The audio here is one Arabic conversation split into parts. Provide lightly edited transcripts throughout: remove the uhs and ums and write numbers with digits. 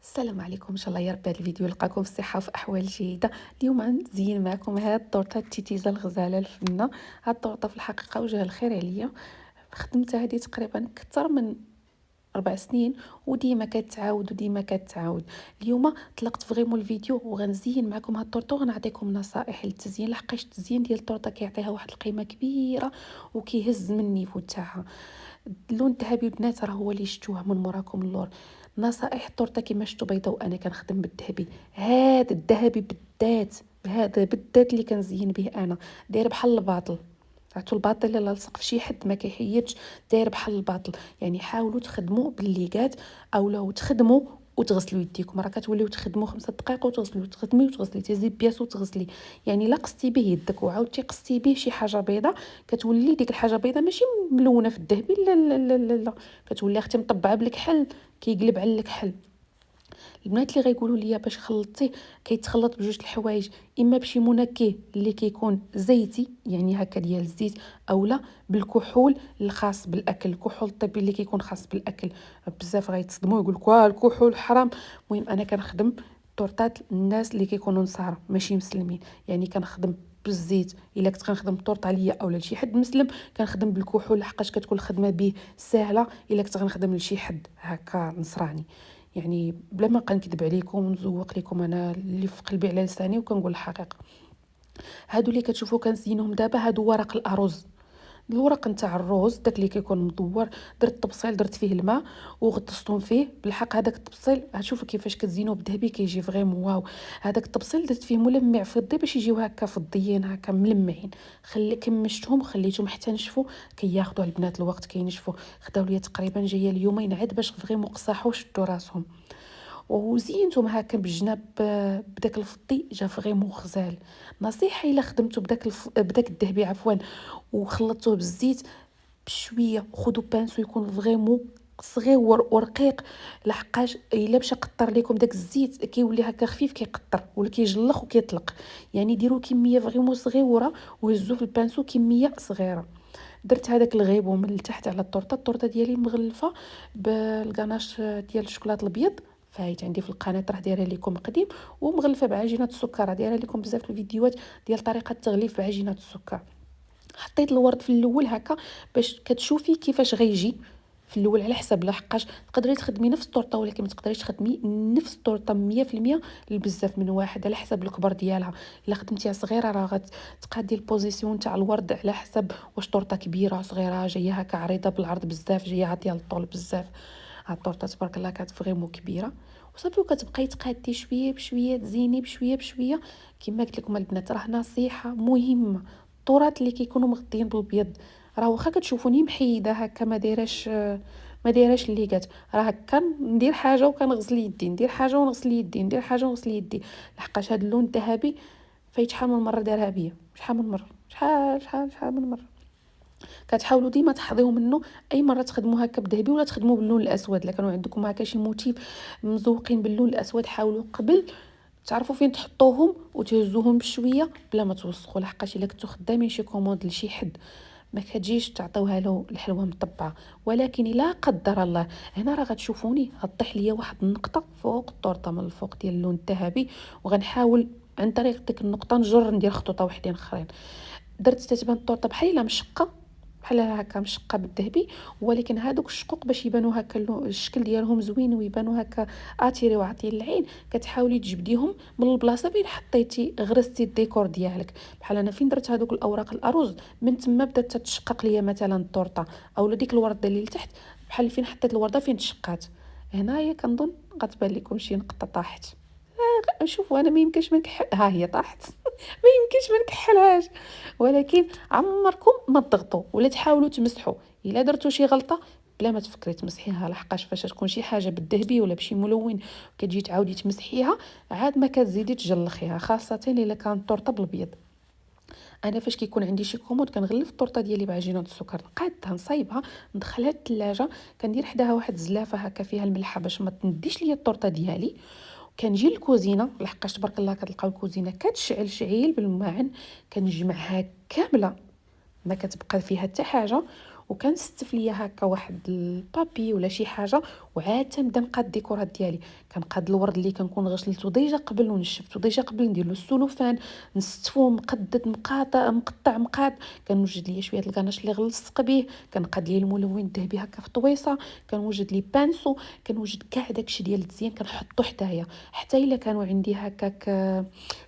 السلام عليكم، ان شاء الله يا رب هذا الفيديو يلقاكم في الصحه وفي احوال جيده. اليوم غنزين معكم هاد الطورطه التيتيزا الغزاله الفنه. هاد الطورطه في الحقيقه وجه الخير عليا، خدمتها هذه تقريبا اكثر من 4 سنين وديما كتعاود وديما كتعاود. اليوم طلقت فريمون الفيديو وغنزين معكم هاد الطورطه وغنعطيكم نصائح للتزيين، لحقاش التزيين ديال الطورطه كيعطيها واحد القيمه كبيره وكيهز من النيفو تاعها. اللون الذهبي البنات راه هو اللي شفتوه من موراكم اللور. نصائح الطورطه كما شفتوا بيضاء وانا كنخدم بالذهبي. هذا الذهبي بالذات، هذا بالذات اللي كنزين به انا، داير بحال الباطل. عرفتوا الباطل اللي لاصق في شي حد ما كيحيدش، داير بحال الباطل. يعني حاولوا تخدموا بالليغات او لو تخدموا وتغسلوا يديكم. راه كتوليو تخدموا 5 دقائق وتغسلوا، تخدمي وتغسلي، تهزي بياس وتغسلي. يعني لا قصتي به يدك وعاودتي قصتي به شي حاجه بيضاء، كتولي ديك الحاجه بيضاء ماشي ملونه في الذهبي، لا لا لا لا, لا. كتولي اختي مطبعه بالكحل، كيقلب على الكحل. البنات اللي غيقولوا لي باش خلطتيه، كيتخلط بجوج الحوايج، اما بشي منكه اللي كيكون زيتي يعني هكا ديال الزيت، اولا بالكحول الخاص بالاكل، الكحول الطبي اللي كيكون خاص بالاكل. بزاف غيتصدموا يقول لك واه الكحول حرام. المهم انا كنخدم طورطات الناس اللي كيكونوا نصارى ماشي مسلمين، يعني كنخدم بالزيت. الا كنت كنخدم طورطه ليا اولا لشي حد مسلم كنخدم بالكحول، لحقاش كتكون الخدمه به سهله. الا كنت غنخدم لشي حد هكا نصراني، يعني بلا ما نكذب عليكم ونزوق لكم انا اللي في قلبي على لساني وكنقول الحقيقه. هادو اللي كتشوفوا كنزينهم دابا هادو ورق الارز. الورق نتاع الروز داك اللي كيكون مدور، درت الطبسيل، درت فيه الماء وغطستهم فيه. بالحق هذاك الطبسيل شوفوا كيفاش كتزينوه بالذهبي كيجي فريمون واو. هذاك الطبسيل درت فيه ملمع فضي باش يجيو هكا فضيين هكا ملمعين. كمشتهم وخليتهم حتى نشفوا. كياخذوا البنات الوقت كينشفوا. خداو لي تقريبا جايه اليومين عاد باش فريمون قصاحوا شدوا راسهم. وزينتهم هكا بالجناب بداك الفضي جا فريمون غزال. نصيحه الا خدمتو بداك الذهبي عفوا وخلطتوه بالزيت بشويه، خذوا بانسو يكون فريمون صغير ورقيق، لحقاش الا مشى قطر لكم داك الزيت كيولي هكا خفيف كيقطر ولا كيجلخ وكيطلق. يعني ديروا كميه فريمون صغيره وهزوا في البانسو كميه صغيره. درت هذاك الغيبو من التحت على الطورطه ديالي مغلفه بالغناش ديال الشوكولاط الابيض. فايت عندي في القناه راه دايره لكم قديم، ومغلفه بعجينه السكر، دايره لكم بزاف في الفيديوهات ديال طريقه التغليف بعجينه السكر. حطيت الورد في الاول هكا باش كتشوفي كيفاش غيجي في الاول على حسب. لحقاش تقدري تخدمي نفس الطورطه ولكن ما تقدريش تخدمي نفس الطورطه 100% لبزاف من واحد، على حسب الكبر ديالها. الا خدمتيها صغيره راه غتقادي البوزيسيون تاع الورد على حسب واش طورطه كبيره صغيره، جايه هكا عريضه بالعرض بزاف، جايه عاطيه للطول بزاف. هاد الطورطه تبارك الله كانت فريمون كبيره وصافي. وكتبقاي تقادي شويه بشويه، تزيني بشويه بشويه. كما قلت لكم البنات راه نصيحه مهمه، الطورات اللي كيكونوا مغطيين بالابيض راه واخا كتشوفوني محيده هكا ما دايراش الليغات، راه هكا ندير حاجه وكنغسل يدي، ندير حاجه ونغسل يدي، ندير حاجه ونغسل يدي. لحقاش هذا اللون الذهبي فايت شحال من مره دارها بيا، شحال من مره، شحال من مره. كتحاولوا ديما تحضيو منه اي مره تخدموا هكا بالذهبي ولا تخدموا باللون الاسود. الا كانوا عندكم هكا شي موتيف مزوقين باللون الاسود حاولوا قبل تعرفوا فين تحطوهم وتهزوهم بشويه بلا ما توسخوا. لحقاش الا كنتو خدامين شي كوموند لشي حد ما كتجيش تعطيوها له الحلوه مطبعه. ولكن لا قدر الله هنا راه غتشوفوني غطيح ليا واحد النقطه فوق الطورطه من الفوق ديال اللون الذهبي، وغنحاول عن طريق ديك النقطه نجر ندير خطوطه وحدين اخرين. درت تتبان الطورطه بحال مشقه، بحال هكا مشقه بالذهبي، ولكن هادوك الشقوق باش يبانوا هكا الشكل ديالهم زوين ويبانوا هكا اثيري وعاطين العين. كتحاولي تجبديهم من البلاصه فين حطيتي غرستي الديكور ديالك. بحال انا فين درت هادوك الاوراق الارز من تما بدات تتشقق ليا مثلا الطورطه، اولا ديك الورده اللي لتحت بحال فين حطيت الورده فين تشقات. هنايا كنظن غتبان لكم شي نقطه طاحت. شوفوا انا ما يمكنش ما نكحل، ها هي طاحت ما يمكنش ما نكحلهاش. ولكن عمركم ما تضغطوا ولا تحاولوا تمسحوا. الا درتوا شي غلطه بلا ما تفكري تمسحيها، لحقاش فاش تكون شي حاجه بالذهبي ولا بشي ملون كتجي تعاودي تمسحيها عاد ما كتزيدي تجلخيها، خاصه الا كانت طورطه بالابيض. انا فاش كيكون عندي شي كومود كنغلف الطورطه ديالي بعجينه السكر، نقادها نصايبها ندخلها للثلاجه، كندير حداها واحد الزلافه هكا فيها الملحه باش ما تنديش ليا الطورطه ديالي. كنجي للكوزينه لحقاش تبارك الله كتلقاو الكوزينه كتشعل شعيل بالمعن، كنجمعها كامله ما كتبقى فيها حتى حاجه. وكنستف ليا هكا واحد البابي ولا شي حاجه، وعاد تنبدا نقاد الديكورات ديالي. كنقاد الورد اللي كنكون غسلته ديجا قبل ونشفته ديجا قبل، ندير له السلوفان، نستفو مقدد مقطع مقاد. كنوجد ليا شويه الكاناش اللي غلصق به، كنقاد ليه الملون الذهبي هكا في طويصه، كنوجد لي بانسو، كنوجد كاع داكشي ديال التزيين كنحطو حدايا. حتى الا كانوا عندي هكاك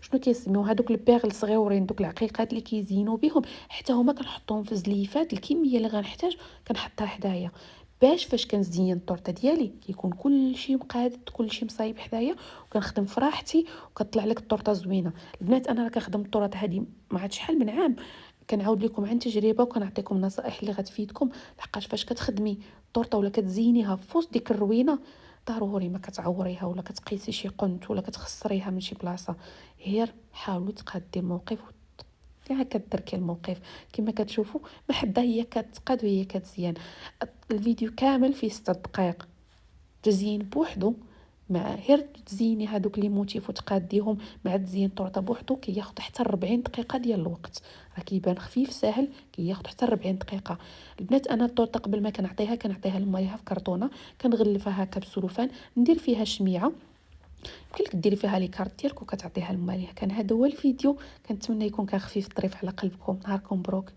شنو كيسميو هذوك البيغ الصغيورين، دوك العقيقات اللي كيزينوا بهم، حتى هما كنحطهم في زليفات. الكميه اللي غنحتاج كنحطها حدايا، باش فاش كنزين الطورطه ديالي كيكون كلشي مقاد كلشي مصايب حدايا، وكنخدم في راحتي وكطلع لك الطورطه زوينه. البنات انا راه كنخدم الطورط هذه ما عاد شحال من عام، كنعاود لكم عن تجربه وكنعطيكم نصائح اللي غتفيدكم. لحقاش فاش كتخدمي الطورطه ولا كتزينيها في وسط ديك الروينه، ضروري ما كتعوريها ولا كتقيسي شي قنت ولا كتخسريها من شي بلاصه. غير حاولوا تقادي الموقف كاع كتركي الموقف. كما كتشوفوا محبه هي كتقاد وهي كتزيان. الفيديو كامل فيه 6 دقائق تزيين بوحدو، مع غير تزيني هادوك لي موتيف وتقاديهم مع تزيين طورطه بوحدو كياخذ حتى 40 دقيقه ديال الوقت. راه كيبان خفيف ساهل، كياخذ حتى 40 دقيقه. البنات انا الطورطه قبل ما كنعطيها لماليها في كرتونه، كنغلفها هكا بسلوفان، ندير فيها شميعه، يمكن لك ديري فيها لي كارت ديالك وكتعطيها لماليها. كان هذا هو الفيديو، كنتمنى يكون كان خفيف ظريف على قلبكم. نهاركم مبروك.